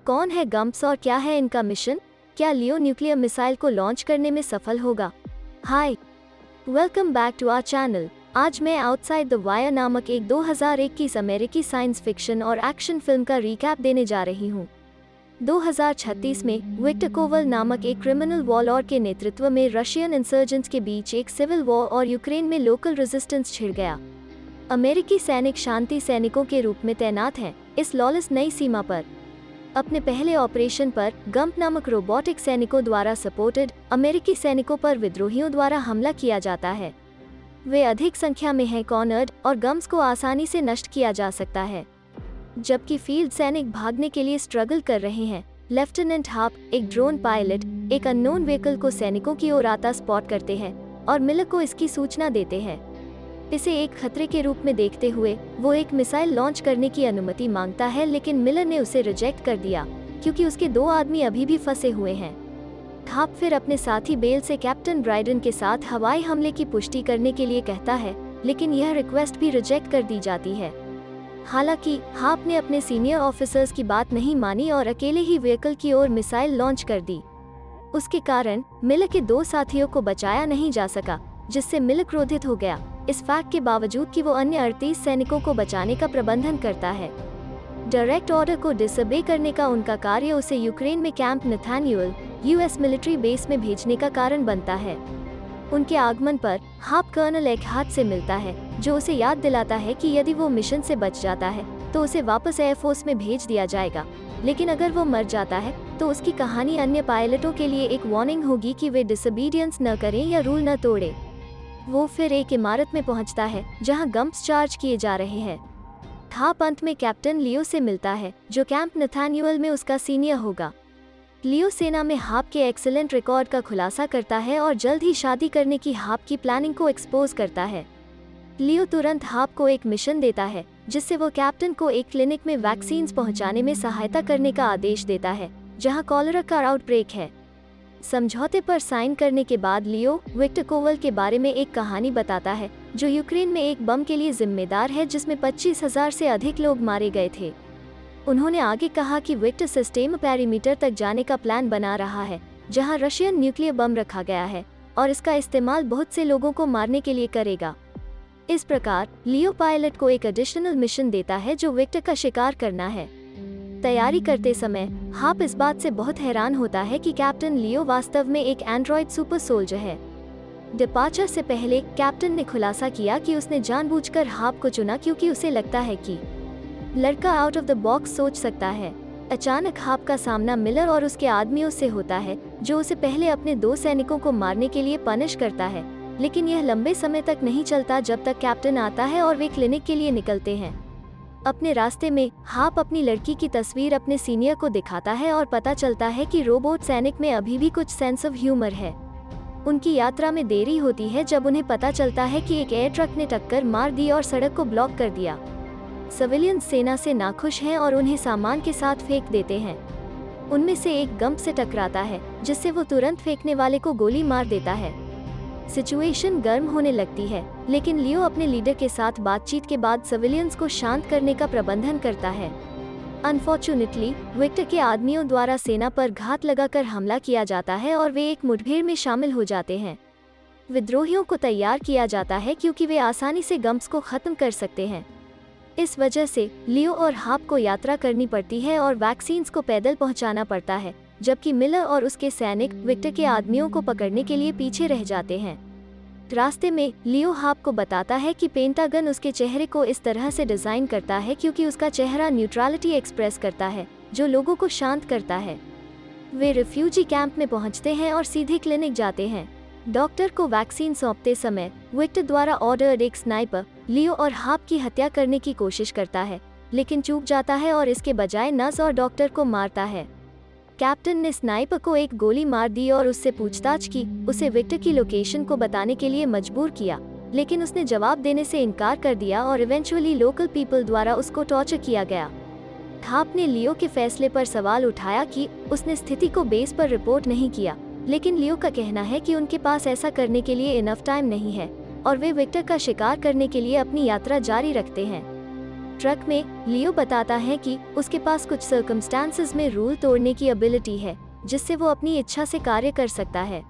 कौन है गम्प्स और क्या है इनका मिशन? क्या लियो न्यूक्लियर मिसाइल को लॉन्च करने में सफल होगा? Hi, welcome back to our channel. आज मैं आउटसाइड द वायर नामक एक 2021 अमेरिकी साइंस फिक्शन और एक्शन फिल्म का रिकैप देने जा रही हूँ। 2036 में विक्टर कोवल नामक एक क्रिमिनल वॉरलॉर्ड के नेतृत्व में रशियन इंसर्जेंट्स के बीच एक सिविल वॉर और यूक्रेन में लोकल रेजिस्टेंस छिड़ गया। अमेरिकी सैनिक शांति सैनिकों के रूप में तैनात हैं इस लॉलेस नई सीमा पर। अपने पहले ऑपरेशन पर गम्प नामक रोबोटिक सैनिकों द्वारा सपोर्टेड अमेरिकी सैनिकों पर विद्रोहियों द्वारा हमला किया जाता है। वे अधिक संख्या में हैं कॉर्नर्ड और गम्प्स को आसानी से नष्ट किया जा सकता है। जबकि फील्ड सैनिक भागने के लिए स्ट्रगल कर रहे हैं, लेफ्टिनेंट हाप, एक ड्रोन पायलट, एक अननोन व्हीकल को सैनिकों की ओर आता स्पॉट करते हैं और मिलर को इसकी सूचना देते हैं। इसे एक खतरे के रूप में देखते हुए वो एक मिसाइल लॉन्च करने की अनुमति मांगता है, लेकिन मिलर ने उसे रिजेक्ट कर दिया क्योंकि उसके 2 आदमी अभी भी फंसे हुए हैं। हाप फिर अपने साथी बेल से कैप्टन ब्राइडन के साथ हवाई हमले की पुष्टि करने के लिए कहता है, लेकिन यह रिक्वेस्ट भी रिजेक्ट कर दी जाती है। हालांकि हाप ने अपने सीनियर ऑफिसर्स की बात नहीं मानी और अकेले ही व्हीकल की ओर मिसाइल लॉन्च कर दी। उसके कारण मिलर के 2 साथियों को बचाया नहीं जा सका, जिससे मिलर क्रोधित हो गया, इस फैक्ट के बावजूद कि वो अन्य 38 सैनिकों को बचाने का प्रबंधन करता है। डायरेक्ट ऑर्डर को डिसोबे करने का उनका कार्य उसे यूक्रेन में camp Nathaniel US military base में भेजने का कारण बनता है। उनके आगमन पर हाप कर्नल एकहार्ट से मिलता है, जो उसे याद दिलाता है कि यदि वो मिशन से बच जाता है तो उसे वापस एयरफोर्स में भेज दिया जाएगा, लेकिन अगर वो मर जाता है तो उसकी कहानी अन्य पायलटों के लिए एक वार्निंग होगी कि वे डिसोबीडियंस न करें या रूल न तोड़ें। वो फिर एक इमारत में पहुंचता है जहां गम्प्स चार्ज किए जा रहे हैं। हाप अंत में कैप्टन लियो से मिलता है, जो कैंप नथानियल में उसका सीनियर होगा। लियो सेना में हाप के एक्सीलेंट रिकॉर्ड का खुलासा करता है और जल्द ही शादी करने की हाप की प्लानिंग को एक्सपोज करता है। लियो तुरंत हाप को एक मिशन देता है, जिससे वो कैप्टन को एक क्लिनिक में वैक्सीन्स पहुंचाने में सहायता करने का आदेश देता है, जहां कॉलेरा का आउटब्रेक है। समझौते पर साइन करने के बाद लियो विक्टर कोवल के बारे में एक कहानी बताता है, जो यूक्रेन में एक बम के लिए जिम्मेदार है जिसमें 25,000 से अधिक लोग मारे गए थे। उन्होंने आगे कहा कि विक्टर सिस्टम पेरीमीटर तक जाने का प्लान बना रहा है, जहां रशियन न्यूक्लियर बम रखा गया है और इसका इस्तेमाल बहुत से लोगों को मारने के लिए करेगा। इस प्रकार लियो पायलट को एक एडिशनल मिशन देता है, जो विक्टर का शिकार करना है। तैयारी करते समय हाप इस बात से बहुत हैरान होता है कि कैप्टन लियो वास्तव में एक एंड्रॉयड सुपर सोल्जर है। डिपार्चर से पहले कैप्टन ने खुलासा किया कि उसने जानबूझकर हाप को चुना क्योंकि उसे लगता है कि लड़का आउट ऑफ द बॉक्स सोच सकता है। अचानक हाप का सामना मिलर और उसके आदमियों से होता है, जो उसे पहले अपने 2 सैनिकों को मारने के लिए पनिश करता है, लेकिन यह लंबे समय तक नहीं चलता जब तक कैप्टन आता है और वे क्लिनिक के लिए निकलते हैं। अपने रास्ते में हाप अपनी लड़की की तस्वीर अपने सीनियर को दिखाता है और पता चलता है कि रोबोट सैनिक में अभी भी कुछ सेंस ऑफ ह्यूमर है। उनकी यात्रा में देरी होती है जब उन्हें पता चलता है कि एक एयर ट्रक ने टक्कर मार दी और सड़क को ब्लॉक कर दिया। सिविलियन सेना से नाखुश हैं और उन्हें सामान के साथ फेंक देते हैं। उनमें से एक गम्प से टकराता है, जिससे वो तुरंत फेंकने वाले को गोली मार देता है। सिचुएशन गर्म होने लगती है, लेकिन लियो अपने लीडर के साथ बातचीत के बाद सिविलियंस को शांत करने का प्रबंधन करता है। अनफॉर्चुनेटली विक्टर के आदमियों द्वारा सेना पर घात लगाकर हमला किया जाता है और वे एक मुठभेड़ में शामिल हो जाते हैं। विद्रोहियों को तैयार किया जाता है क्योंकि वे आसानी से गम्प्स को खत्म कर सकते हैं। इस वजह से लियो और हाप को यात्रा करनी पड़ती है और वैक्सीन्स को पैदल पहुंचाना पड़ता है, जबकि मिलर और उसके सैनिक विक्टर के आदमियों को पकड़ने के लिए पीछे रह जाते हैं। रास्ते में लियो हाप को बताता है कि पेंटागन उसके चेहरे को इस तरह से डिजाइन करता है क्योंकि उसका चेहरा न्यूट्रलिटी एक्सप्रेस करता है, जो लोगों को शांत करता है। वे रिफ्यूजी कैंप में पहुंचते हैं और सीधे क्लिनिक जाते हैं। डॉक्टर को वैक्सीन सौंपते समय विक्टर द्वारा ऑर्डर्ड एक स्नाइपर लियो और हाप की हत्या करने की कोशिश करता है, लेकिन चूक जाता है और इसके बजाय नर्स और डॉक्टर को मारता है। कैप्टन ने स्नाइपर को एक गोली मार दी और उससे पूछताछ की, उसे विक्टर की लोकेशन को बताने के लिए मजबूर किया, लेकिन उसने जवाब देने से इनकार कर दिया और इवेंचुअली लोकल पीपल द्वारा उसको टॉर्चर किया गया। हाप ने लियो के फैसले पर सवाल उठाया कि उसने स्थिति को बेस पर रिपोर्ट नहीं किया, लेकिन लियो का कहना है कि उनके पास ऐसा करने के लिए इनफ टाइम नहीं है और वे विक्टर का शिकार करने के लिए अपनी यात्रा जारी रखते हैं। ट्रक में लियो बताता है कि उसके पास कुछ सर्कमस्टांसेस में रूल तोड़ने की एबिलिटी है, जिससे वो अपनी इच्छा से कार्य कर सकता है।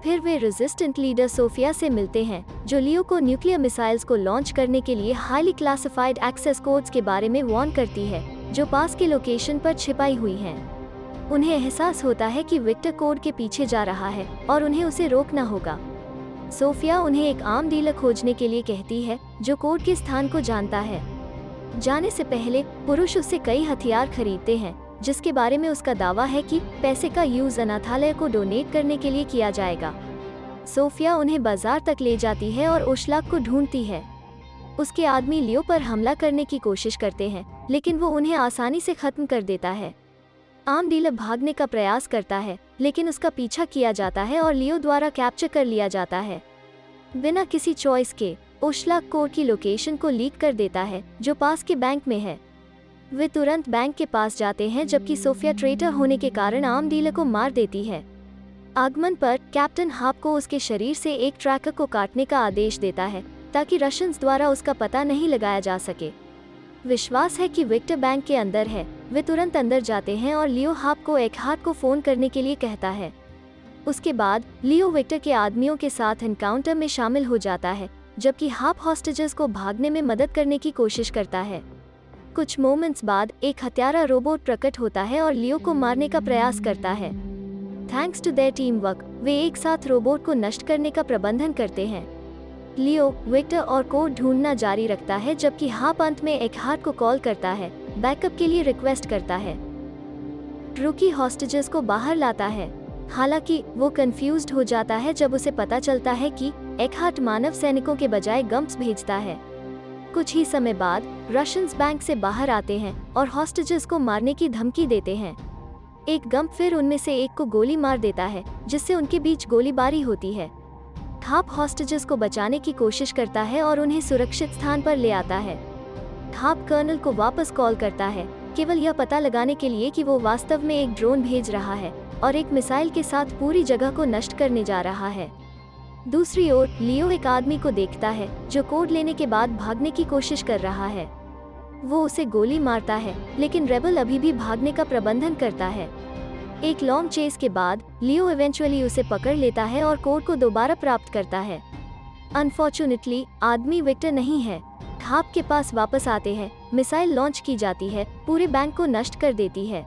फिर वे रेजिस्टेंट लीडर सोफिया से मिलते हैं, जो लियो को न्यूक्लियर मिसाइल्स को लॉन्च करने के लिए हाईली क्लासिफाइड एक्सेस कोड्स के बारे में वार्न करती है, जो पास के लोकेशन पर छिपाई हुई हैं। उन्हें एहसास होता है कि विक्टर कोड के पीछे जा रहा है और उन्हें उसे रोकना होगा। सोफिया उन्हें एक आर्म डीलर खोजने के लिए कहती है, जो कोड के स्थान को जानता है। जाने से पहले पुरुष उससे कई हथियार खरीदते हैं, जिसके बारे में उसका दावा है कि पैसे का यूज अनाथालय को डोनेट करने के लिए किया जाएगा। सोफिया उन्हें बाजार तक ले जाती है और ओशलाक को ढूंढती है। उसके आदमी लियो पर हमला करने की कोशिश करते हैं, लेकिन वो उन्हें आसानी से खत्म कर देता है। आर्म डीलर भागने का प्रयास करता है, लेकिन उसका पीछा किया जाता है और लियो द्वारा कैप्चर कर लिया जाता है। बिना किसी चॉइस के ओशलाक कोड की लोकेशन को लीक कर देता है, जो पास के बैंक में है। वे तुरंत बैंक के पास जाते हैं, जबकि सोफिया ट्रेटर होने के कारण आर्म डीलर को मार देती है। आगमन पर कैप्टन हाप को उसके शरीर से एक ट्रैकर को काटने का आदेश देता है, ताकि रशियंस द्वारा उसका पता नहीं लगाया जा सके। विश्वास है कि विक्टर बैंक के अंदर है। वे तुरंत अंदर जाते हैं और लियो हाप को एकहार्ट को फोन करने के लिए कहता है। उसके बाद लियो विक्टर के आदमियों के साथ एनकाउंटर में शामिल हो जाता है, जबकि हाप हॉस्टेजेस को भागने में मदद करने की कोशिश करता है। कुछ मोमेंट्स बाद एक हत्यारा रोबोट प्रकट होता है और लियो को मारने का प्रयास करता है। Thanks to their teamwork, वे एक साथ रोबोट को नष्ट करने का प्रबंधन करते हैं। लियो विक्टर और कोड ढूंढना जारी रखता है, जबकि हाप अंत में एकहार्ट को कॉल करता है, बैकअप के लिए रिक्वेस्ट करता है। रूकी हॉस्टेजेस को बाहर लाता है। हालांकि वो कंफ्यूज्ड हो जाता है जब उसे पता चलता है कि एकहार्ट मानव सैनिकों के बजाय गम्प्स भेजता है। कुछ ही समय बाद रशियंस बैंक से बाहर आते हैं और हॉस्टेजेस को मारने की धमकी देते हैं। एक गम्प फिर उनमें से एक को गोली मार देता है, जिससे उनके बीच गोलीबारी होती है। हाप हॉस्टेजेस को बचाने की कोशिश करता है और उन्हें सुरक्षित स्थान पर ले आता है। हाप कर्नल को वापस कॉल करता है, केवल यह पता लगाने के लिए कि वो वास्तव में एक ड्रोन भेज रहा है और एक मिसाइल के साथ पूरी जगह को नष्ट करने जा रहा है। दूसरी ओर लियो एक आदमी को देखता है, जो कोड लेने के बाद भागने की कोशिश कर रहा है। वो उसे गोली मारता है, लेकिन रेबल अभी भी भागने का प्रबंधन करता है। एक लॉन्ग चेस के बाद लियो इवेंचुअली उसे पकड़ लेता है और कोड को दोबारा प्राप्त करता है। अनफॉर्चुनेटली आदमी विक्टर नहीं है। हाप के पास वापस आते हैं, मिसाइल लॉन्च की जाती है, पूरे बैंक को नष्ट कर देती है।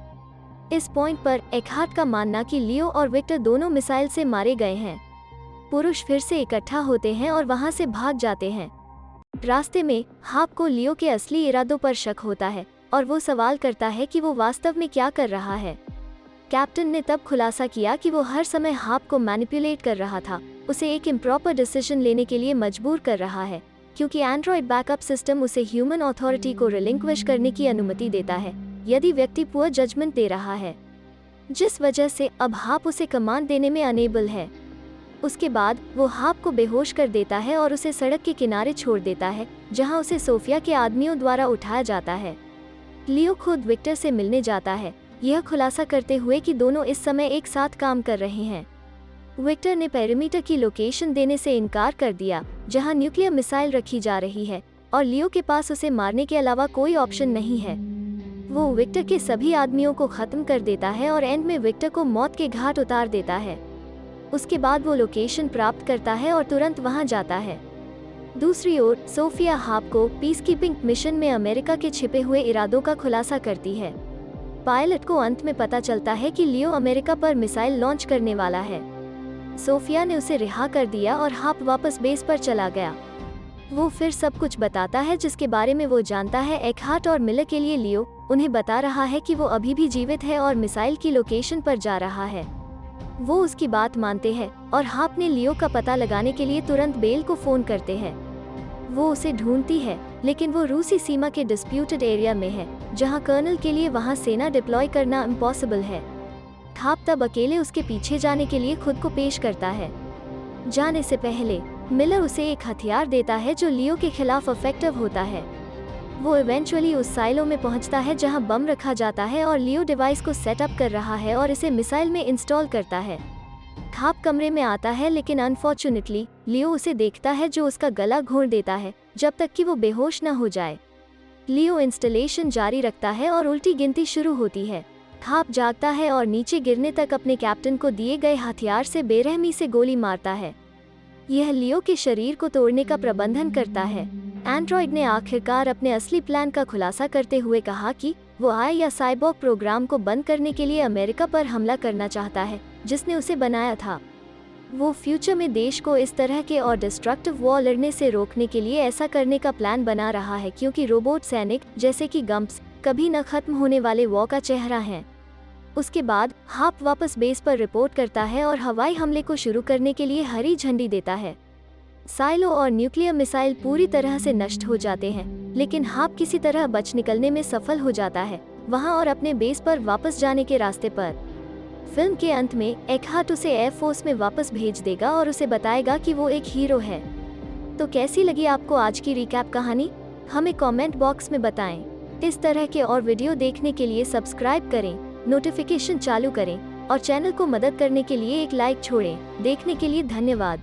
इस पॉइंट पर एकहार्ट का मानना कि लियो और विक्टर दोनों मिसाइल से मारे गए हैं। पुरुष फिर से इकट्ठा होते हैं और वहां से भाग जाते हैं। रास्ते में हाप को लियो के असली इरादों पर शक होता है और वो सवाल करता है कि वो वास्तव में क्या कर रहा है। कैप्टन ने तब खुलासा किया कि वो हर समय हाप को मैनिपुलेट कर रहा था, उसे एक इम्प्रॉपर डिसीजन लेने के लिए मजबूर कर रहा है, क्योंकि एंड्रॉइड बैकअप सिस्टम उसे ह्यूमन अथॉरिटी को रिलिंक्विश करने की अनुमति देता है यदि व्यक्ति पुअर जजमेंट दे रहा है, जिस वजह से अब हाप उसे कमांड देने में अनेबल है। उसके बाद वो हाप को बेहोश कर देता है और उसे सड़क के किनारे छोड़ देता है, जहां उसे सोफिया के आदमियों द्वारा उठाया जाता है। लियो खुद विक्टर से मिलने जाता है, यह खुलासा करते हुए कि दोनों इस समय एक साथ काम कर रहे हैं। विक्टर ने पेरीमीटर की लोकेशन देने से इनकार कर दिया, जहां न्यूक्लियर मिसाइल रखी जा रही है, और लियो के पास उसे मारने के अलावा कोई ऑप्शन नहीं है। वो विक्टर के सभी आदमियों को खत्म कर देता है और एंड में विक्टर को मौत के घाट उतार देता है। उसके बाद वो लोकेशन प्राप्त करता है और तुरंत वहां जाता है। दूसरी ओर सोफिया हाप को पीसकीपिंग मिशन में अमेरिका के छिपे हुए इरादों का खुलासा करती है। पायलट को अंत में पता चलता है कि लियो अमेरिका पर मिसाइल लॉन्च करने वाला है। सोफिया ने उसे रिहा कर दिया और हाप वापस बेस पर चला गया। वो फिर सब कुछ बताता है जिसके बारे में वो जानता है एकहार्ट और मिलर के लिए। लियो उन्हें बता रहा है कि वो अभी भी जीवित है और मिसाइल की लोकेशन पर जा रहा है। वो उसकी बात मानते हैं और हाप ने लियो का पता लगाने के लिए तुरंत बेल को फोन करते हैं। वो उसे ढूंढती है, लेकिन वो रूसी सीमा के डिस्प्यूटेड एरिया में है, जहां कर्नल के लिए वहां सेना डिप्लॉय करना इम्पॉसिबल है। हाप तब अकेले उसके पीछे जाने के लिए खुद को पेश करता है। जाने से पहले मिलर उसे एक हथियार देता है जो लियो के खिलाफ इफेक्टिव होता है। वो इवेंचुअली उस साइलो में पहुंचता है जहां बम रखा जाता है और लियो डिवाइस को सेटअप कर रहा है और इसे मिसाइल में इंस्टॉल करता है। हाप कमरे में आता है, लेकिन अनफॉर्चुनेटली लियो उसे देखता है, जो उसका गला घोंट देता है जब तक कि वो बेहोश न हो जाए। लियो इंस्टॉलेशन जारी रखता है और उल्टी गिनती शुरू होती है। हाप जागता है और नीचे गिरने तक अपने कैप्टन को दिए गए हथियार से बेरहमी से गोली मारता है। यह लियो के शरीर को तोड़ने का प्रबंधन करता है। एंड्रॉइड ने आखिरकार अपने असली प्लान का खुलासा करते हुए कहा कि वो आई या साइबॉर्ग प्रोग्राम को बंद करने के लिए अमेरिका पर हमला करना चाहता है, जिसने उसे बनाया था। वो फ्यूचर में देश को इस तरह के और डिस्ट्रक्टिव वॉर लड़ने से रोकने के लिए ऐसा करने का प्लान बना रहा है, क्योंकि रोबोट सैनिक जैसे कि गम्प्स कभी न खत्म होने वाले वॉर का चेहरा हैं। उसके बाद हाप वापस बेस पर रिपोर्ट करता है और हवाई हमले को शुरू करने के लिए हरी झंडी देता है। साइलो और न्यूक्लियर मिसाइल पूरी तरह से नष्ट हो जाते हैं, लेकिन हाप किसी तरह बच निकलने में सफल हो जाता है वहां और अपने बेस पर वापस जाने के रास्ते पर। फिल्म के अंत में एकहार्ट उसे एयरफोर्स में वापस भेज देगा और उसे बताएगा कि वो एक हीरो है। तो कैसी लगी आपको आज की रिकैप कहानी? हमें कमेंट बॉक्स में बताएं। इस तरह के और वीडियो देखने के लिए सब्सक्राइब करें, नोटिफिकेशन चालू करें और चैनल को मदद करने के लिए एक लाइक छोड़ें। देखने के लिए धन्यवाद।